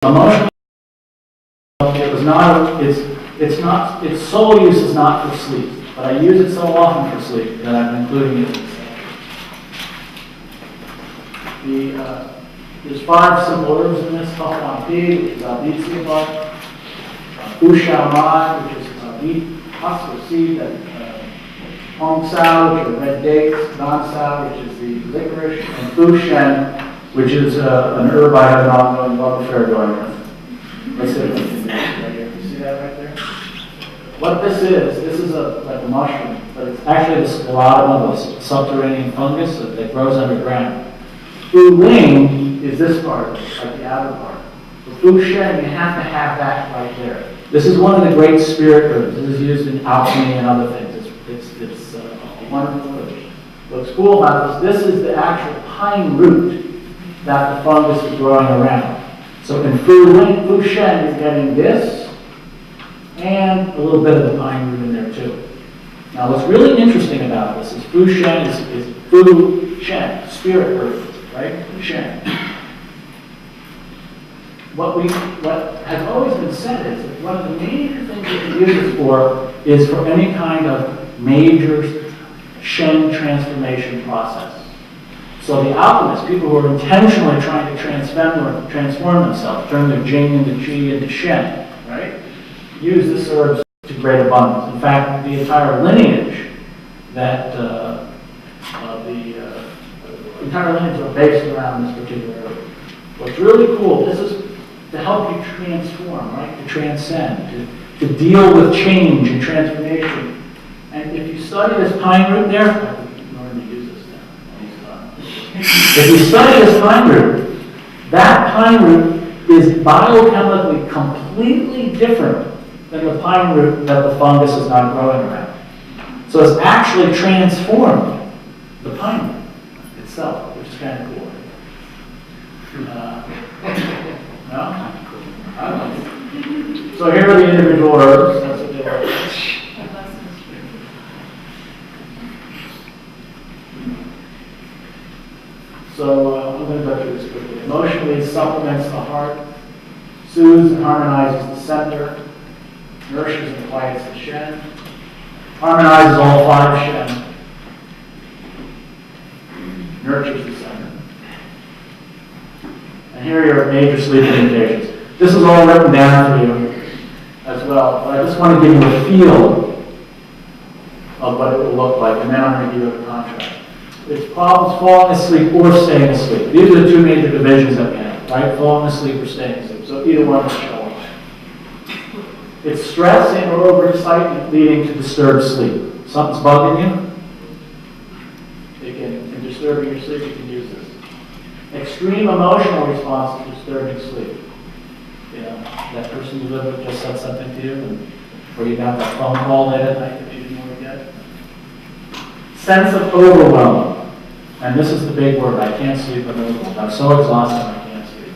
Emotional, it was not, its sole use is not for sleep, but I use it so often for sleep that I'm including it in this. There's 5 simple herbs in this: Tofan-Pi, which is Albizia bark, Usha-Mai, which is beet husk or seed, Hong Sao, which are red dates, Nan Sao, which is the licorice, and Fu Shen, which is an herb I have an ongoing love affair going with. Let's see right here. You see that right there? What this is like a mushroom, but it's actually the sclerotum of a subterranean fungus that grows underground. Fu Ling is this part, like the outer part. The Fu Shen, you have to have that right there. This is one of the great spirit herbs. This is used in alchemy and other things. It's a wonderful herb. What's cool about this is the actual pine root that the fungus is growing around. So in Fu Shen, you're getting this and a little bit of the pine root in there too. Now what's really interesting about this is Fu Shen is Fu Shen, spirit herb, right? Shen. What has always been said is that one of the major things that you use this for is for any kind of major Shen transformation process. So the alchemists, people who are intentionally trying to transform themselves, turn their Jing into Qi into Shen, right? Use this herb to great abundance. In fact, the entire lineage that entire lineage are based around this particular herb. What's really cool, this is to help you transform, right? To transcend, to deal with change and transformation. And if you study this pine root there, I can learn to use this now. If you study this pine root, that pine root is biochemically completely different than the pine root that the fungus is not growing around. So it's actually transformed the pine root itself, which is kind of cool. No? I don't know. So here are the individual herbs. That's what they are. So I'm going to go through this quickly. Emotionally supplements the heart, soothes and harmonizes the center, nourishes and quiets the Shen, harmonizes all 5 Shen, nurtures the center. And here are your major sleep indications. This is all written down for you as well, but I just want to give you a feel of what it will look like, and then I'm going to give you a contrast. It's problems falling asleep or staying asleep. These are the 2 major divisions that we have, right? Falling asleep or staying asleep. So either one will show up. It's stress and or overexcitement leading to disturbed sleep. Something's bugging you? It can disturb your sleep, you can use this. Extreme emotional response to disturbing sleep. You know, that person you live with just said something to you, or you got that phone call late at night that you didn't want to get. Sense of overwhelm. And this is the big word. I can't sleep. I'm so exhausted I can't sleep.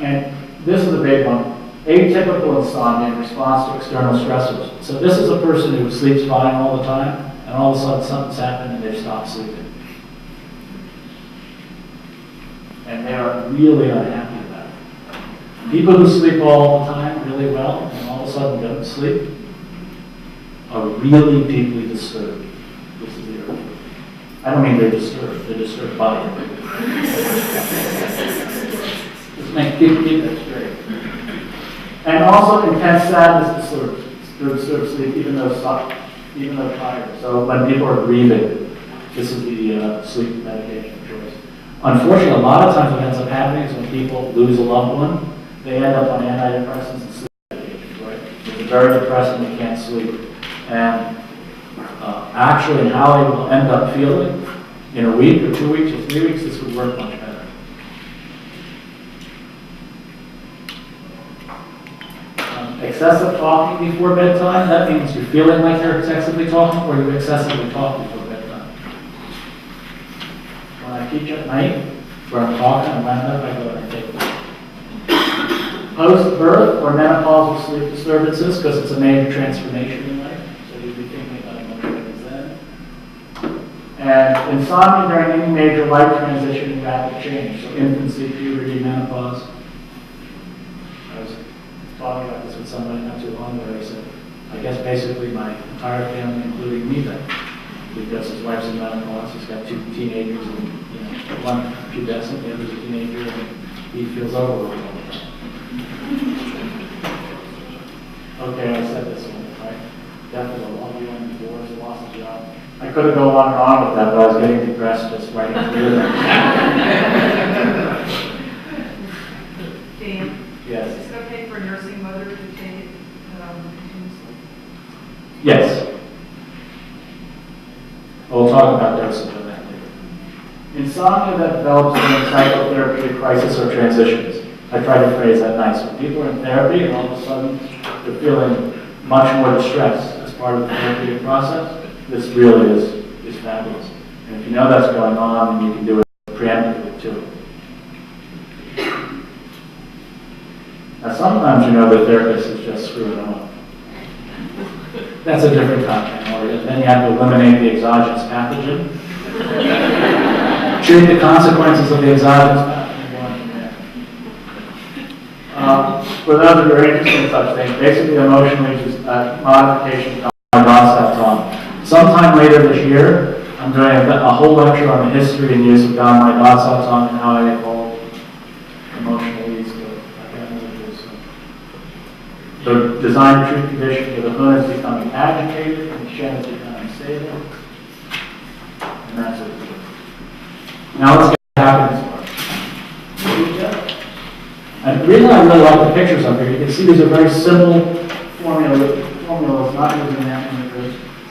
And this is a big one. Atypical insomnia in response to external stressors. So this is a person who sleeps fine all the time, and all of a sudden something's happened and they've stopped sleeping. And they are really unhappy about it. People who sleep all the time really well and all of a sudden don't sleep are really deeply disturbed. This is the earth. I don't mean they're disturbed by it. Just keep that straight. And also intense sadness disturbs sleep even though tired. So when people are grieving, this is the sleep medication of choice. Unfortunately, a lot of times what ends up happening is when people lose a loved one, they end up on antidepressants and sleep medications, right? It's very depressing, they can't sleep. And actually how they will end up feeling in a week or 2 weeks or 3 weeks, this would work much better. Excessive talking before bedtime, that means you're feeling like you're excessively talking or you excessively talk before bedtime. When I teach at night, where I'm talking and land up, I go and I take it. Post-birth or menopausal sleep disturbances, because it's a major transformation in life. So you'll be thinking about emotions then. And insomnia during any major life transition in rapid rapid change. So infancy, puberty, menopause. I was talking about this with somebody not too long ago. He said, I guess basically my entire family, including me, then, because his wife's in menopause, he's got 2 teenagers, and one pubescent, the other's a teenager, and he feels overwhelmed all the time. Okay, I said this one, right? Death of a loved one, divorce, loss of job. I could have gone on and on with that, but I was getting depressed just writing through that. Dan? Yes. Is it okay for a nursing mother to take it continuously? Yes. We'll talk about dosage on that later. Insomnia that develops during psychotherapeutic crisis or transitions. I try to phrase that nice. When people are in therapy and all of a sudden they're feeling much more distress as part of the therapeutic process, this really is fabulous. And if you know that's going on, then you can do it preemptively too. Now sometimes you know the therapist is just screwing them up. That's a different content. Or then you have to eliminate the exogenous pathogen. Treat the consequences of the exogenous pathogen. For those who are interested in such things, basically emotionally just modification of Dinosatron. Sometime later this year, I'm doing a whole lecture on the history and use of Dinosatron and how I evolved emotionally. So designed to treat conditions where the Hun is becoming agitated and the Shen is becoming stable. And that's what it is. Now let's get to happiness part. And the reason I really like the pictures up here, you can see these are very simple formulas not using